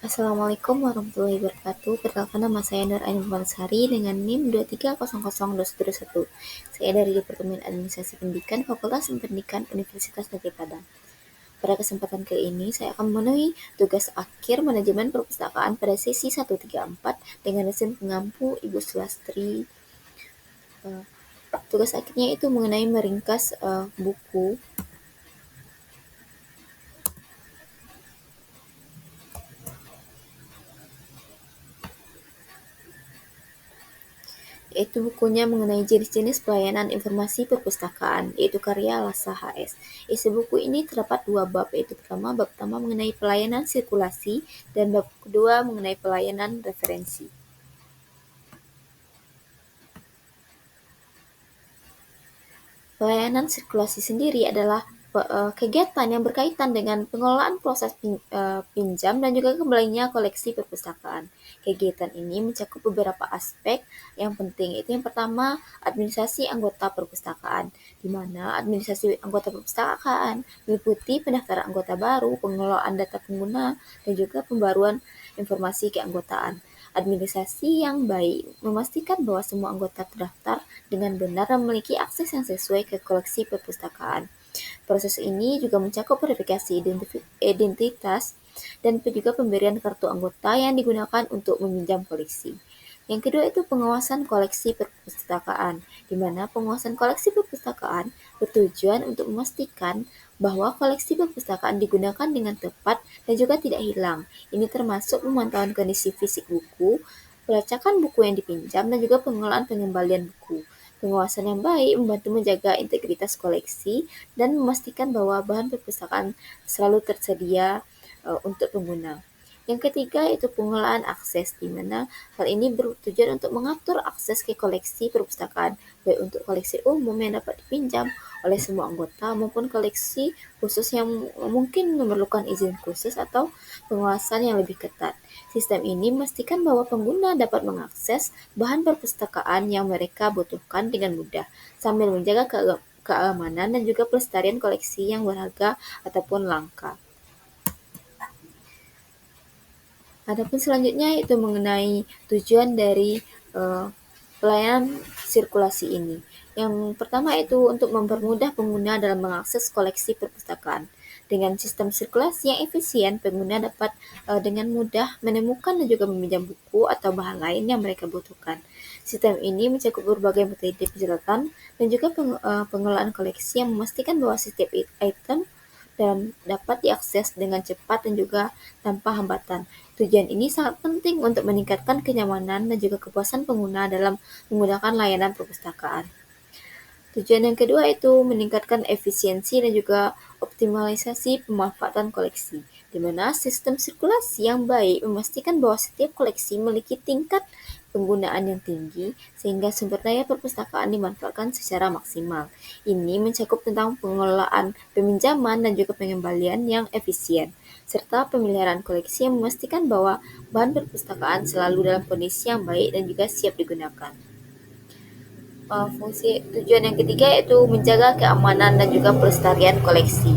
Assalamualaikum warahmatullahi wabarakatuh. Perkenalkan nama saya Nur Ain Sari dengan NIM 23000121. Saya dari Departemen Administrasi Pendidikan Fakultas Pendidikan Universitas Negeri Padang. Pada kesempatan kali ini, saya akan memenuhi tugas akhir manajemen perpustakaan pada sesi 134 dengan dosen pengampu Ibu Sulastri. Tugas akhirnya itu mengenai meringkas buku. Yaitu bukunya mengenai jenis-jenis pelayanan informasi perpustakaan, yaitu karya Lasa HS. Isi buku ini terdapat dua bab, yaitu bab pertama mengenai pelayanan sirkulasi dan bab kedua mengenai pelayanan referensi. Pelayanan sirkulasi sendiri adalah kegiatan yang berkaitan dengan pengelolaan proses pinjam dan juga kembalinya koleksi perpustakaan. Kegiatan ini mencakup beberapa aspek yang penting, yaitu yang pertama, administrasi anggota perpustakaan, di mana administrasi anggota perpustakaan meliputi pendaftaran anggota baru, pengelolaan data pengguna, dan juga pembaruan informasi keanggotaan. Administrasi yang baik memastikan bahwa semua anggota terdaftar dengan benar dan memiliki akses yang sesuai ke koleksi perpustakaan. Proses ini juga mencakup verifikasi identitas dan juga pemberian kartu anggota yang digunakan untuk meminjam koleksi. Yang kedua itu pengawasan koleksi perpustakaan, di mana pengawasan koleksi perpustakaan bertujuan untuk memastikan bahwa koleksi perpustakaan digunakan dengan tepat dan juga tidak hilang. Ini termasuk pemantauan kondisi fisik buku, pelacakan buku yang dipinjam, dan juga pengelolaan pengembalian buku. Pengawasan yang baik membantu menjaga integritas koleksi dan memastikan bahwa bahan perpustakaan selalu tersedia untuk pengguna. Yang ketiga itu pengelolaan akses, di mana hal ini bertujuan untuk mengatur akses ke koleksi perpustakaan, baik untuk koleksi umum yang dapat dipinjam oleh semua anggota maupun koleksi khusus yang mungkin memerlukan izin khusus atau pengawasan yang lebih ketat. Sistem ini memastikan bahwa pengguna dapat mengakses bahan perpustakaan yang mereka butuhkan dengan mudah, sambil menjaga keamanan dan juga pelestarian koleksi yang berharga ataupun langka. Adapun selanjutnya itu mengenai tujuan dari pelayanan sirkulasi ini. Yang pertama itu untuk mempermudah pengguna dalam mengakses koleksi perpustakaan. Dengan sistem sirkulasi yang efisien, pengguna dapat dengan mudah menemukan dan juga meminjam buku atau bahan lain yang mereka butuhkan. Sistem ini mencakup berbagai metode pencatatan dan juga pengelolaan koleksi yang memastikan bahwa setiap item dan dapat diakses dengan cepat dan juga tanpa hambatan. Tujuan ini sangat penting untuk meningkatkan kenyamanan dan juga kepuasan pengguna dalam menggunakan layanan perpustakaan. Tujuan yang kedua itu meningkatkan efisiensi dan juga optimalisasi pemanfaatan koleksi, di mana sistem sirkulasi yang baik memastikan bahwa setiap koleksi memiliki tingkat penggunaan yang tinggi sehingga sumber daya perpustakaan dimanfaatkan secara maksimal. Ini mencakup tentang pengelolaan peminjaman dan juga pengembalian yang efisien, serta pemeliharaan koleksi yang memastikan bahwa bahan perpustakaan selalu dalam kondisi yang baik dan juga siap digunakan. Fungsi tujuan yang ketiga yaitu menjaga keamanan dan juga pelestarian koleksi.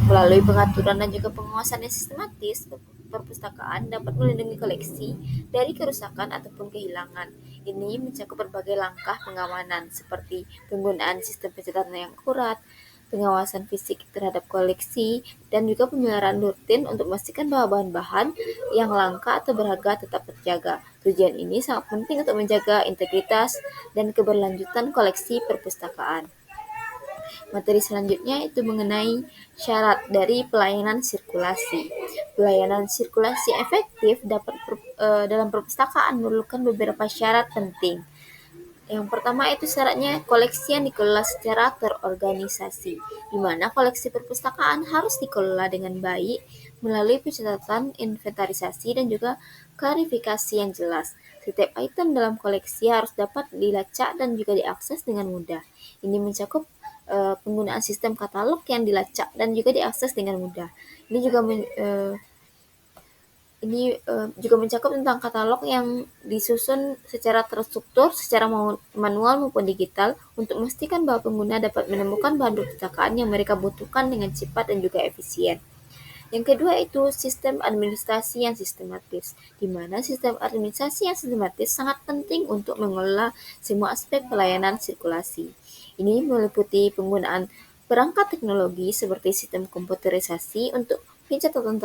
Melalui pengaturan dan juga pengawasan yang sistematis, perpustakaan dapat melindungi koleksi dari kerusakan ataupun kehilangan. Ini mencakup berbagai langkah pengamanan seperti penggunaan sistem pencatatan yang akurat, pengawasan fisik terhadap koleksi, dan juga pemeliharaan rutin untuk memastikan bahwa bahan-bahan yang langka atau berharga tetap terjaga. Tujuan ini sangat penting untuk menjaga integritas dan keberlanjutan koleksi perpustakaan. Materi selanjutnya itu mengenai syarat dari pelayanan sirkulasi. Pelayanan sirkulasi efektif dalam perpustakaan memerlukan beberapa syarat penting. Yang pertama itu syaratnya koleksi yang dikelola secara terorganisasi, di mana koleksi perpustakaan harus dikelola dengan baik melalui pencatatan, inventarisasi, dan juga klarifikasi yang jelas. Setiap item dalam koleksi harus dapat dilacak dan juga diakses dengan mudah. Ini mencakup penggunaan sistem katalog yang dilacak dan juga diakses dengan mudah. Ini juga mencakup tentang katalog yang disusun secara terstruktur, secara manual maupun digital, untuk memastikan bahwa pengguna dapat menemukan bahan perpustakaan yang mereka butuhkan dengan cepat dan juga efisien. Yang kedua itu sistem administrasi yang sistematis, di mana sistem administrasi yang sistematis sangat penting untuk mengelola semua aspek pelayanan sirkulasi. Ini meliputi penggunaan perangkat teknologi seperti sistem komputerisasi untuk pencatatan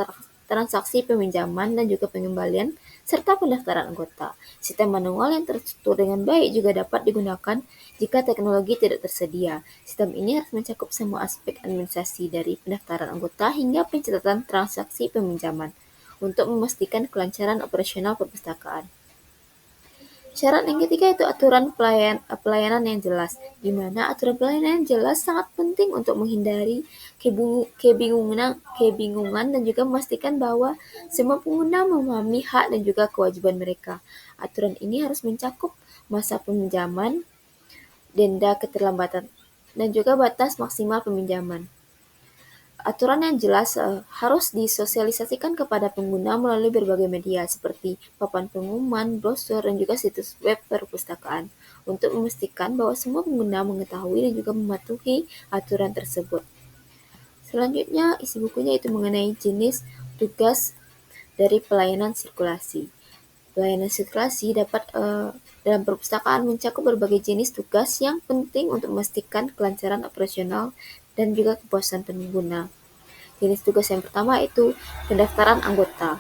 transaksi peminjaman dan juga pengembalian, serta pendaftaran anggota. Sistem manual yang terstruktur dengan baik juga dapat digunakan jika teknologi tidak tersedia. Sistem ini harus mencakup semua aspek administrasi dari pendaftaran anggota hingga pencatatan transaksi peminjaman untuk memastikan kelancaran operasional perpustakaan. Syarat yang ketiga itu aturan pelayanan yang jelas, di mana aturan pelayanan yang jelas sangat penting untuk menghindari kebingungan dan juga memastikan bahwa semua pengguna memahami hak dan juga kewajiban mereka. Aturan ini harus mencakup masa peminjaman, denda keterlambatan, dan juga batas maksimal peminjaman. Aturan yang jelas harus disosialisasikan kepada pengguna melalui berbagai media seperti papan pengumuman, brosur, dan juga situs web perpustakaan untuk memastikan bahwa semua pengguna mengetahui dan juga mematuhi aturan tersebut. Selanjutnya, isi bukunya itu mengenai jenis tugas dari pelayanan sirkulasi. Pelayanan sirkulasi dapat dalam perpustakaan mencakup berbagai jenis tugas yang penting untuk memastikan kelancaran operasional dan juga kepuasan pengguna. Jenis tugas yang pertama itu pendaftaran anggota.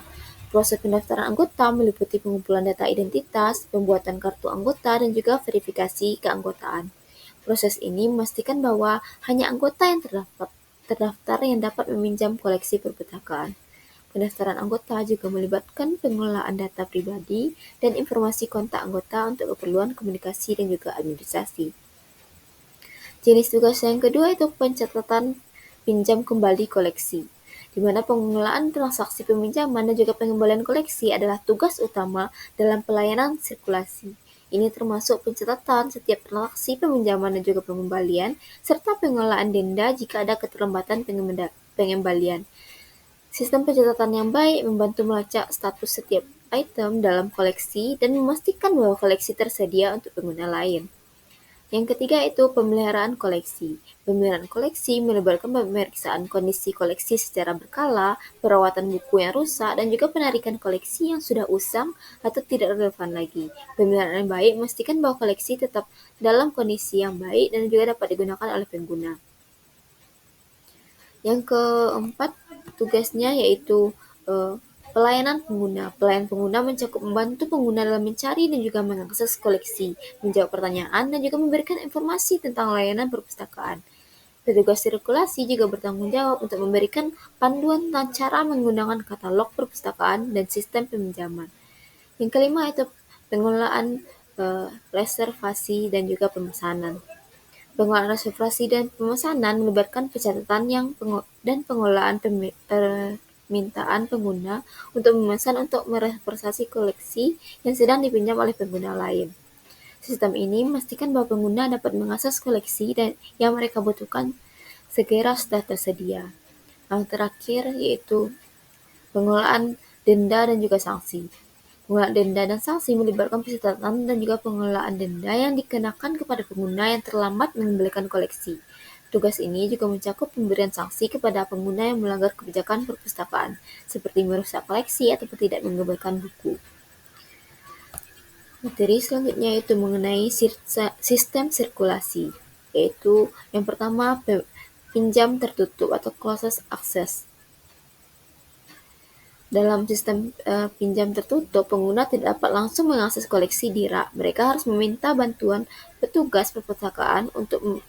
Proses pendaftaran anggota meliputi pengumpulan data identitas, pembuatan kartu anggota, dan juga verifikasi keanggotaan. Proses ini memastikan bahwa hanya anggota yang terdaftar yang dapat meminjam koleksi perpustakaan. Pendaftaran anggota juga melibatkan pengelolaan data pribadi dan informasi kontak anggota untuk keperluan komunikasi dan juga administrasi. Jenis tugas yang kedua itu pencatatan pinjam kembali koleksi, di mana pengelolaan transaksi peminjaman dan juga pengembalian koleksi adalah tugas utama dalam pelayanan sirkulasi. Ini termasuk pencatatan setiap transaksi peminjaman dan juga pengembalian, serta pengelolaan denda jika ada keterlambatan pengembalian. Sistem pencatatan yang baik membantu melacak status setiap item dalam koleksi dan memastikan bahwa koleksi tersedia untuk pengguna lain. Yang ketiga itu pemeliharaan koleksi. Pemeliharaan koleksi melibatkan pemeriksaan kondisi koleksi secara berkala, perawatan buku yang rusak, dan juga penarikan koleksi yang sudah usang atau tidak relevan lagi. Pemeliharaan yang baik memastikan bahwa koleksi tetap dalam kondisi yang baik dan juga dapat digunakan oleh pengguna. Yang keempat, tugasnya yaitu pelayanan pengguna. Pelayanan pengguna mencakup membantu pengguna dalam mencari dan juga mengakses koleksi, menjawab pertanyaan, dan juga memberikan informasi tentang layanan perpustakaan. Petugas sirkulasi juga bertanggung jawab untuk memberikan panduan tentang cara menggunakan katalog perpustakaan dan sistem peminjaman. Yang kelima itu pengelolaan reservasi dan juga pemesanan. Pengelolaan reservasi dan pemesanan melibatkan pencatatan dan pengelolaan permintaan pengguna untuk memesan untuk mereservasi koleksi yang sedang dipinjam oleh pengguna lain. Sistem ini memastikan bahwa pengguna dapat mengakses koleksi yang mereka butuhkan segera setelah tersedia. Yang terakhir yaitu pengelolaan denda dan juga sanksi. Pengelolaan denda dan sanksi melibatkan pencatatan dan juga pengelolaan denda yang dikenakan kepada pengguna yang terlambat mengembalikan koleksi. Tugas ini juga mencakup pemberian sanksi kepada pengguna yang melanggar kebijakan perpustakaan, seperti merusak koleksi atau tidak mengembalikan buku. Materi selanjutnya yaitu mengenai sistem sirkulasi, yaitu yang pertama pinjam tertutup atau closed access. Dalam sistem pinjam tertutup, pengguna tidak dapat langsung mengakses koleksi di rak. Mereka harus meminta bantuan petugas perpustakaan untuk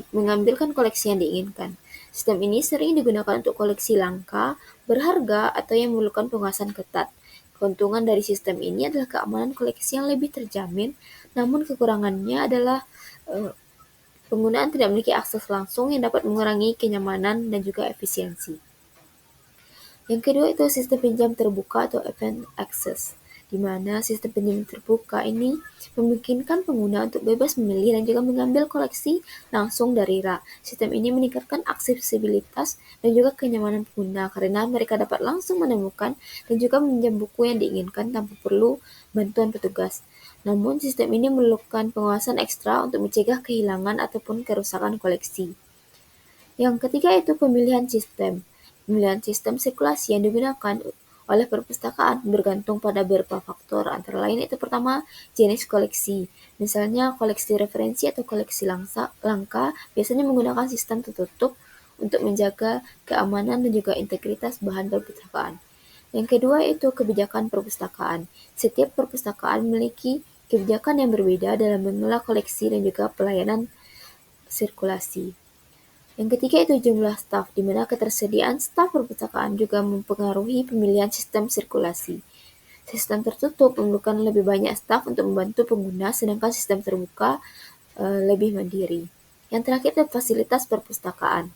mengambilkan koleksi yang diinginkan. Sistem ini sering digunakan untuk koleksi langka, berharga, atau yang memerlukan pengawasan ketat. Keuntungan dari sistem ini adalah keamanan koleksi yang lebih terjamin, namun kekurangannya adalah penggunaan tidak memiliki akses langsung yang dapat mengurangi kenyamanan dan juga efisiensi. Yang kedua itu sistem pinjam terbuka atau open access, di mana sistem pinjam terbuka ini memungkinkan pengguna untuk bebas memilih dan juga mengambil koleksi langsung dari rak. Sistem ini meningkatkan aksesibilitas dan juga kenyamanan pengguna karena mereka dapat langsung menemukan dan juga meminjam buku yang diinginkan tanpa perlu bantuan petugas. Namun sistem ini memerlukan pengawasan ekstra untuk mencegah kehilangan ataupun kerusakan koleksi. Yang ketiga itu pemilihan sistem. Pemilihan sistem sirkulasi yang digunakan oleh perpustakaan bergantung pada beberapa faktor, antara lain itu pertama, jenis koleksi. Misalnya koleksi referensi atau koleksi langka biasanya menggunakan sistem tertutup untuk menjaga keamanan dan juga integritas bahan perpustakaan. Yang kedua itu kebijakan perpustakaan. Setiap perpustakaan memiliki kebijakan yang berbeda dalam mengelola koleksi dan juga pelayanan sirkulasi. Yang ketiga itu jumlah staf, di mana ketersediaan staf perpustakaan juga mempengaruhi pemilihan sistem sirkulasi. Sistem tertutup memerlukan lebih banyak staf untuk membantu pengguna, sedangkan sistem terbuka lebih mandiri. Yang terakhir itu fasilitas perpustakaan.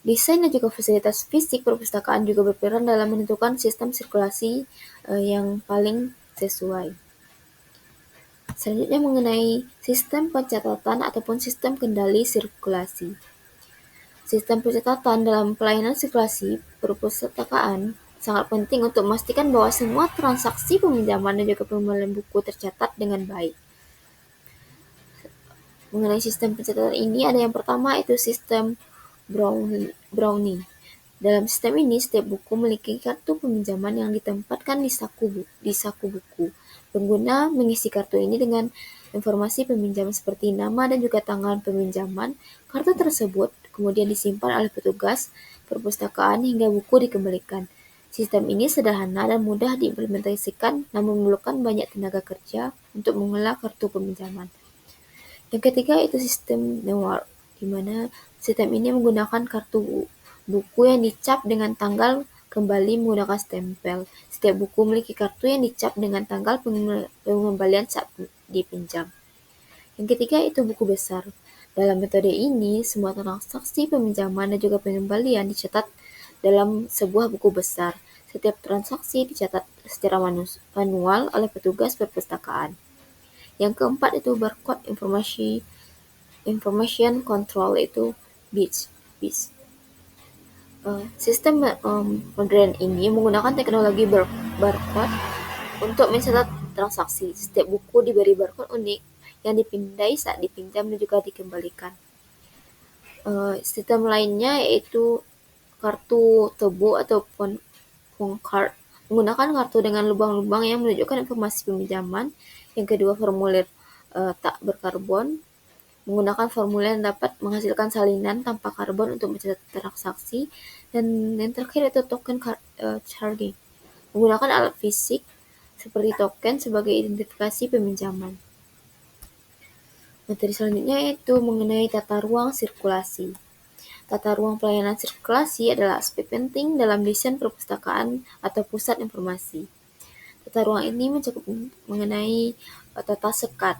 Desain dan juga fasilitas fisik perpustakaan juga berperan dalam menentukan sistem sirkulasi yang paling sesuai. Selanjutnya mengenai sistem pencatatan ataupun sistem kendali sirkulasi. Sistem pencatatan dalam pelayanan sirkulasi perpustakaan sangat penting untuk memastikan bahwa semua transaksi peminjaman dan juga pembelian buku tercatat dengan baik. Mengenai sistem pencatatan ini ada yang pertama itu sistem Brownie. Dalam sistem ini, setiap buku memiliki kartu peminjaman yang ditempatkan di saku buku. Pengguna mengisi kartu ini dengan informasi peminjam seperti nama dan juga tanggal peminjaman. Kartu tersebut kemudian disimpan oleh petugas perpustakaan hingga buku dikembalikan. Sistem ini sederhana dan mudah diimplementasikan, namun memerlukan banyak tenaga kerja untuk mengelola kartu peminjaman. Yang ketiga itu sistem Newar, di mana sistem ini menggunakan kartu buku yang dicap dengan tanggal kembali menggunakan stempel. Setiap buku memiliki kartu yang dicap dengan tanggal pengembalian saat dipinjam. Yang ketiga itu buku besar. Dalam metode ini, semua transaksi peminjaman dan juga pengembalian dicatat dalam sebuah buku besar. Setiap transaksi dicatat secara manual oleh petugas perpustakaan. Yang keempat itu barcode information control itu BIS. Sistem modern ini menggunakan teknologi barcode untuk mencatat transaksi. Setiap buku diberi barcode unik yang dipindai saat dipinjam dan juga dikembalikan. Sistem lainnya yaitu kartu tebu ataupun phone card, menggunakan kartu dengan lubang-lubang yang menunjukkan informasi peminjaman. Yang kedua, formulir tak berkarbon, menggunakan formulir yang dapat menghasilkan salinan tanpa karbon untuk mencatat transaksi. Dan yang terakhir itu token charging, menggunakan alat fisik seperti token sebagai identifikasi peminjaman. Materi selanjutnya yaitu mengenai tata ruang sirkulasi. Tata ruang pelayanan sirkulasi adalah aspek penting dalam desain perpustakaan atau pusat informasi. Tata ruang ini mencakup mengenai tata sekat.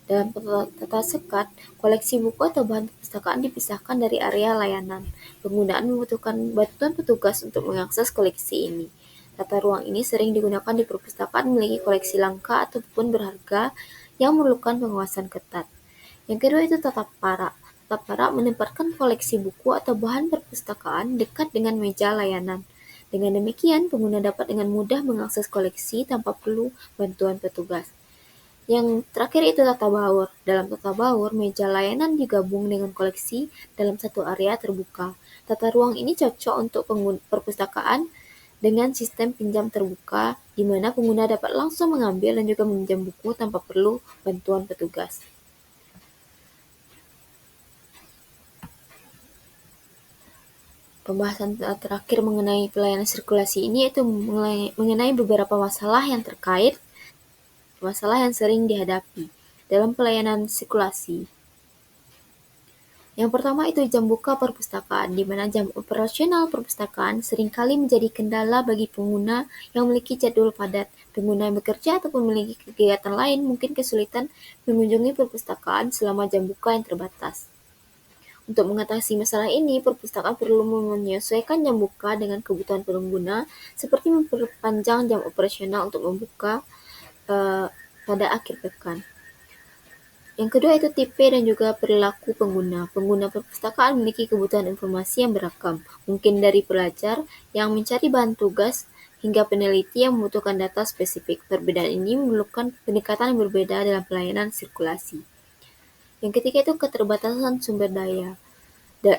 Dalam tata sekat, koleksi buku atau bahan perpustakaan dipisahkan dari area layanan. Penggunaan membutuhkan bantuan petugas untuk mengakses koleksi ini. Tata ruang ini sering digunakan di perpustakaan memiliki koleksi langka ataupun berharga yang memerlukan pengawasan ketat. Yang kedua itu tata parak. Tata parak menempatkan koleksi buku atau bahan perpustakaan dekat dengan meja layanan. Dengan demikian, pengguna dapat dengan mudah mengakses koleksi tanpa perlu bantuan petugas. Yang terakhir itu tata baur. Dalam tata baur, meja layanan digabung dengan koleksi dalam satu area terbuka. Tata ruang ini cocok untuk perpustakaan dengan sistem pinjam terbuka, di mana pengguna dapat langsung mengambil dan juga meminjam buku tanpa perlu bantuan petugas. Pembahasan terakhir mengenai pelayanan sirkulasi ini yaitu mengenai beberapa masalah yang sering dihadapi dalam pelayanan sirkulasi. Yang pertama itu jam buka perpustakaan, di mana jam operasional perpustakaan seringkali menjadi kendala bagi pengguna yang memiliki jadwal padat. Pengguna yang bekerja ataupun memiliki kegiatan lain mungkin kesulitan mengunjungi perpustakaan selama jam buka yang terbatas. Untuk mengatasi masalah ini, perpustakaan perlu menyesuaikan jam buka dengan kebutuhan pengguna, seperti memperpanjang jam operasional untuk membuka pada akhir pekan. Yang kedua itu tipe dan juga perilaku pengguna. Pengguna perpustakaan memiliki kebutuhan informasi yang beragam, mungkin dari pelajar yang mencari bahan tugas hingga peneliti yang membutuhkan data spesifik. Perbedaan ini memerlukan pendekatan yang berbeda dalam pelayanan sirkulasi. Yang ketiga itu keterbatasan sumber daya.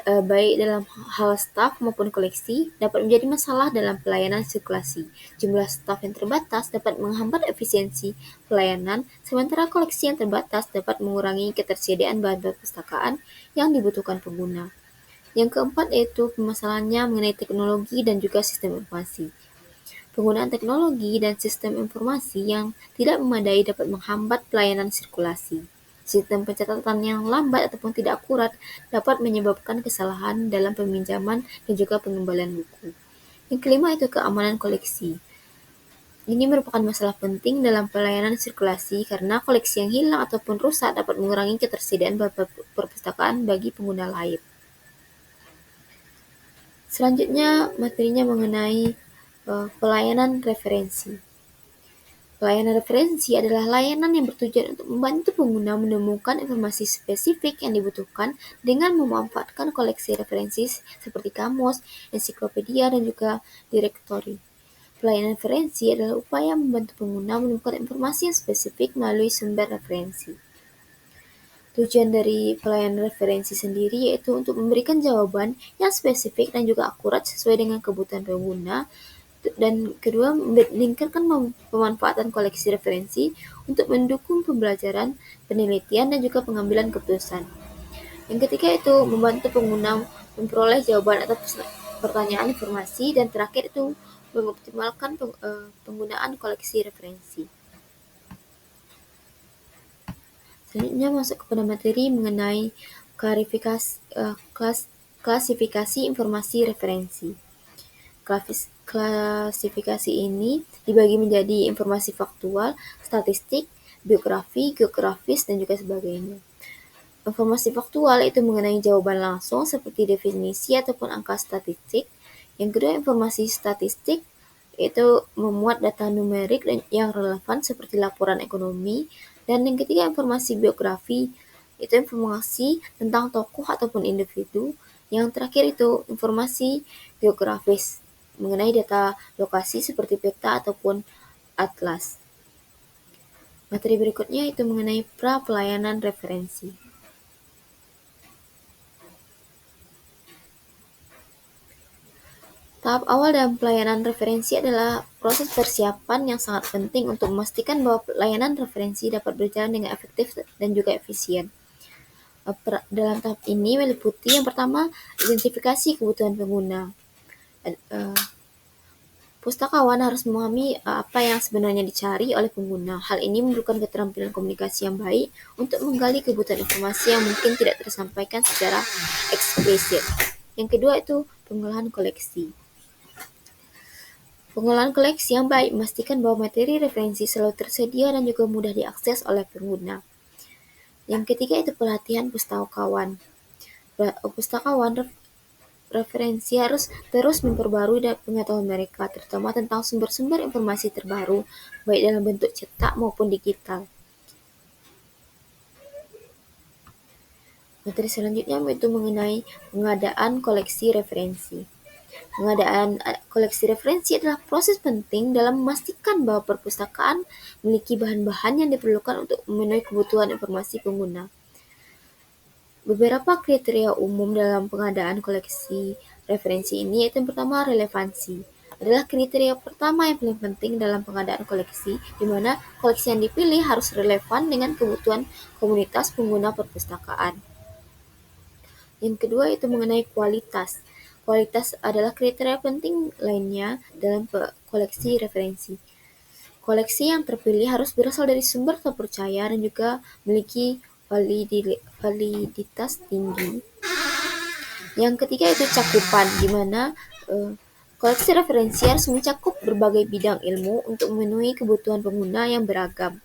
baik dalam hal staf maupun koleksi, dapat menjadi masalah dalam pelayanan sirkulasi. Jumlah staf yang terbatas dapat menghambat efisiensi pelayanan, sementara koleksi yang terbatas dapat mengurangi ketersediaan bahan perpustakaan yang dibutuhkan pengguna. Yang keempat yaitu permasalahannya mengenai teknologi dan juga sistem informasi. Penggunaan teknologi dan sistem informasi yang tidak memadai dapat menghambat pelayanan sirkulasi. Sistem pencatatan yang lambat ataupun tidak akurat dapat menyebabkan kesalahan dalam peminjaman dan juga pengembalian buku. Yang kelima itu keamanan koleksi. Ini merupakan masalah penting dalam pelayanan sirkulasi karena koleksi yang hilang ataupun rusak dapat mengurangi ketersediaan perpustakaan bagi pengguna lain. Selanjutnya materinya mengenai pelayanan referensi. Pelayanan referensi adalah layanan yang bertujuan untuk membantu pengguna menemukan informasi spesifik yang dibutuhkan dengan memanfaatkan koleksi referensi seperti kamus, ensiklopedia, dan juga direktori. Pelayanan referensi adalah upaya membantu pengguna menemukan informasi yang spesifik melalui sumber referensi. Tujuan dari pelayanan referensi sendiri yaitu untuk memberikan jawaban yang spesifik dan juga akurat sesuai dengan kebutuhan pengguna, dan kedua meningkatkan pemanfaatan koleksi referensi untuk mendukung pembelajaran, penelitian, dan juga pengambilan keputusan. Yang ketiga itu membantu pengguna memperoleh jawaban atas pertanyaan informasi, dan terakhir itu mengoptimalkan penggunaan koleksi referensi. Selanjutnya masuk kepada materi mengenai klasifikasi informasi referensi. Klasifikasi ini dibagi menjadi informasi faktual, statistik, biografi, geografis, dan juga sebagainya. Informasi faktual itu mengenai jawaban langsung seperti definisi ataupun angka statistik. Yang kedua, informasi statistik itu memuat data numerik yang relevan seperti laporan ekonomi. Dan yang ketiga, informasi biografi itu informasi tentang tokoh ataupun individu. Yang terakhir itu informasi geografis mengenai data lokasi seperti peta ataupun atlas. Materi berikutnya itu mengenai pra-pelayanan referensi. Tahap awal dalam pelayanan referensi adalah proses persiapan yang sangat penting untuk memastikan bahwa pelayanan referensi dapat berjalan dengan efektif dan juga efisien. Dalam tahap ini meliputi yang pertama, identifikasi kebutuhan pengguna. Pustakawan harus memahami apa yang sebenarnya dicari oleh pengguna. Hal ini memerlukan keterampilan komunikasi yang baik untuk menggali kebutuhan informasi yang mungkin tidak tersampaikan secara eksplisit. Yang kedua itu pengolahan koleksi. Pengolahan koleksi yang baik memastikan bahwa materi referensi selalu tersedia dan juga mudah diakses oleh pengguna. Yang ketiga itu pelatihan pustakawan. Pustakawan referensi harus terus memperbarui pengetahuan mereka, terutama tentang sumber-sumber informasi terbaru, baik dalam bentuk cetak maupun digital. Materi selanjutnya yaitu mengenai pengadaan koleksi referensi. Pengadaan koleksi referensi adalah proses penting dalam memastikan bahwa perpustakaan memiliki bahan-bahan yang diperlukan untuk memenuhi kebutuhan informasi pengguna. Beberapa kriteria umum dalam pengadaan koleksi referensi ini yaitu yang pertama, relevansi. Adalah kriteria pertama yang paling penting dalam pengadaan koleksi, di mana koleksi yang dipilih harus relevan dengan kebutuhan komunitas pengguna perpustakaan. Yang kedua itu mengenai kualitas. Kualitas adalah kriteria penting lainnya dalam koleksi referensi. Koleksi yang terpilih harus berasal dari sumber terpercaya dan juga memiliki validitas tinggi. Yang ketiga itu cakupan, di mana koleksi referensi harus mencakup berbagai bidang ilmu untuk memenuhi kebutuhan pengguna yang beragam.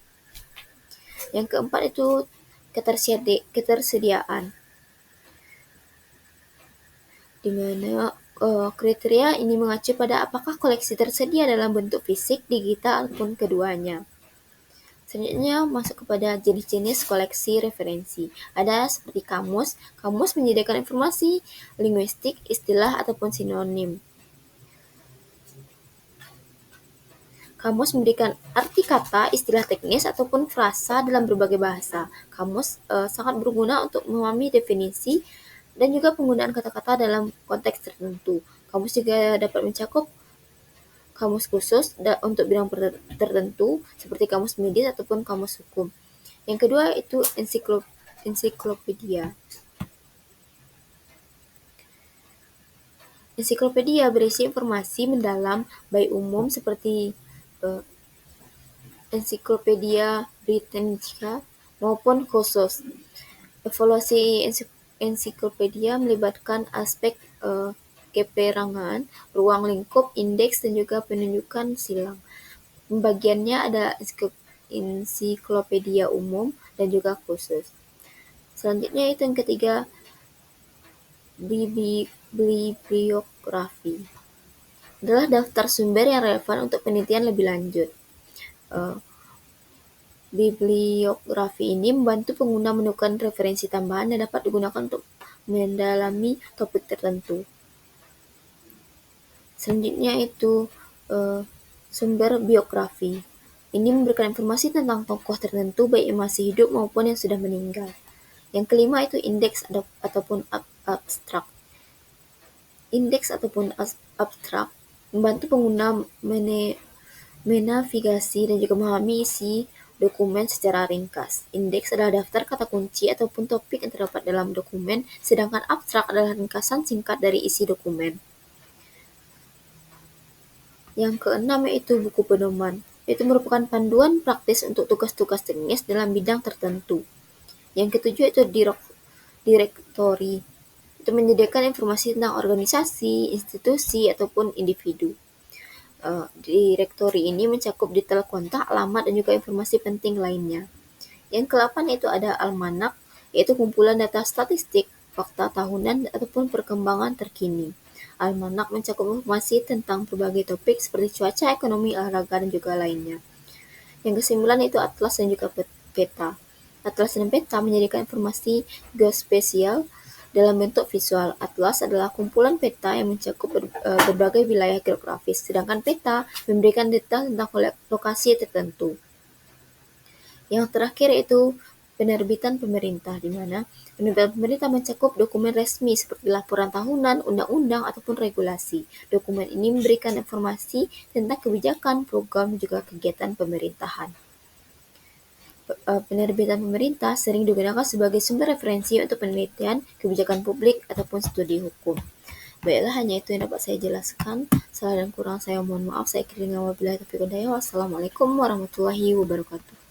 Yang keempat itu ketersediaan, di mana kriteria ini mengacu pada apakah koleksi tersedia dalam bentuk fisik, digital, ataupun keduanya. Selanjutnya masuk kepada jenis-jenis koleksi referensi. Ada seperti kamus. Kamus menyediakan informasi linguistik, istilah, ataupun sinonim. Kamus memberikan arti kata, istilah teknis, ataupun frasa dalam berbagai bahasa. Kamus sangat berguna untuk memahami definisi Dan juga penggunaan kata-kata dalam konteks tertentu. Kamus juga dapat mencakup kamus khusus untuk bidang tertentu seperti kamus medis ataupun kamus hukum. Yang kedua itu ensiklopedia. Ensiklopedia berisi informasi mendalam baik umum seperti uh, Ensiklopedia Britannica maupun khusus. Evaluasi ensiklopedia melibatkan aspek keperangan, ruang lingkup, indeks, dan juga penunjukan silang. Pembagiannya ada ensiklopedia umum dan juga khusus. Selanjutnya itu yang ketiga, bibliografi. Adalah daftar sumber yang relevan untuk penelitian lebih lanjut. Uh, Bibliografi ini membantu pengguna menemukan referensi tambahan yang dapat digunakan untuk mendalami topik tertentu. Selanjutnya itu sumber biografi. Ini memberikan informasi tentang tokoh tertentu baik yang masih hidup maupun yang sudah meninggal. Yang kelima itu indeks ataupun abstrak. Indeks ataupun abstrak membantu pengguna menavigasi dan juga memahami isi dokumen secara ringkas. Indeks adalah daftar kata kunci ataupun topik yang terdapat dalam dokumen, sedangkan abstrak adalah ringkasan singkat dari isi dokumen. Yang keenam yaitu buku pedoman. Itu merupakan panduan praktis untuk tugas-tugas teknis dalam bidang tertentu. Yang ketujuh itu direktori. Itu menyediakan informasi tentang organisasi, institusi, ataupun individu. Direktori ini mencakup detail kontak, alamat, dan juga informasi penting lainnya. Yang ke-8 itu ada almanak, yaitu kumpulan data statistik, fakta tahunan, ataupun perkembangan terkini. Almanak mencakup informasi tentang berbagai topik seperti cuaca, ekonomi, olahraga, dan juga lainnya. Yang ke-9 itu atlas dan juga peta. Atlas dan peta menyediakan informasi geospasial dalam bentuk visual. Atlas adalah kumpulan peta yang mencakup berbagai wilayah geografis, sedangkan peta memberikan detail tentang lokasi tertentu. Yang terakhir itu penerbitan pemerintah, di mana penerbitan pemerintah mencakup dokumen resmi seperti laporan tahunan, undang-undang, ataupun regulasi. Dokumen ini memberikan informasi tentang kebijakan, program, dan juga kegiatan pemerintahan. Penerbitan pemerintah sering digunakan sebagai sumber referensi untuk penelitian, kebijakan publik, ataupun studi hukum. Baiklah, hanya itu yang dapat saya jelaskan. Salah dan kurang saya mohon maaf. Saya kira dengan wabillahi taufiq wal hidayah. Wassalamualaikum warahmatullahi wabarakatuh.